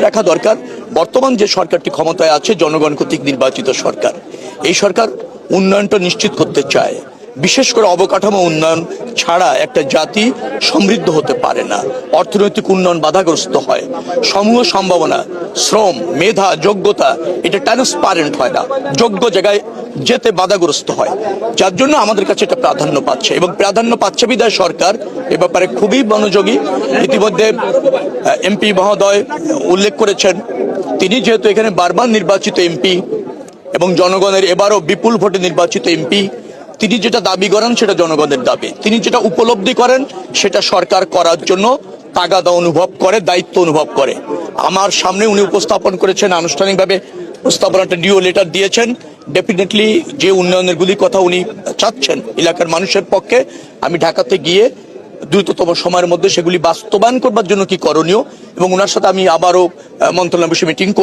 রাখা দরকার বর্তমান যে সরকারটি ক্ষমতায় আছে জনগণ কর্তৃক নির্বাচিত সরকার, এই সরকার উন্নয়নটা নিশ্চিত করতে চায়। বিশেষ করে অবকাঠামো উন্নয়ন ছাড়া একটা জাতি সমৃদ্ধ হতে পারে না। অর্থনৈতিক উন্নয়ন বাধাগ্রস্ত হয়, সমূহ সম্ভাবনা, শ্রম, মেধা, যোগ্যতা এটা ট্রান্সপারেন্ট হয় না, যোগ্য জায়গায় যেতে বাধাগ্রস্ত হয়, যার জন্য আমাদের কাছে এটা প্রাধান্য পাচ্ছে এবং প্রাধান্য পাচ্ছে বিধায় সরকার এ ব্যাপারে খুবই মনোযোগী। ইতিমধ্যে এমপি মহোদয় উল্লেখ করেছেন, তিনি যেহেতু এখানে বারবার নির্বাচিত এমপি এবং জনগণের এবারও বিপুল ভোটে নির্বাচিত এমপি, তিনি যেটা দাবি করেন সেটা জনগণের দাবি, তিনি যেটা উপলব্ধি করেন সেটা সরকার করার জন্য তাগাদা অনুভব করে, দায়িত্ব অনুভব করে। আমার সামনে উনি উপস্থাপন করেছেন, আনুষ্ঠানিকভাবে প্রস্তাবনাটা ডিও লেটার দিয়েছেন। ডেফিনেটলি যে উন্নয়নের গুলি কথা উনি চাচ্ছেন এলাকার মানুষের পক্ষে, আমি ঢাকাতে গিয়ে দ্রুততম সময়ের মধ্যে সেগুলি বাস্তবায়ন করবার জন্য কি করণীয় এবং ওনার সাথে আমি আবারও মন্ত্রণালয় বিষয়ে মিটিং করব।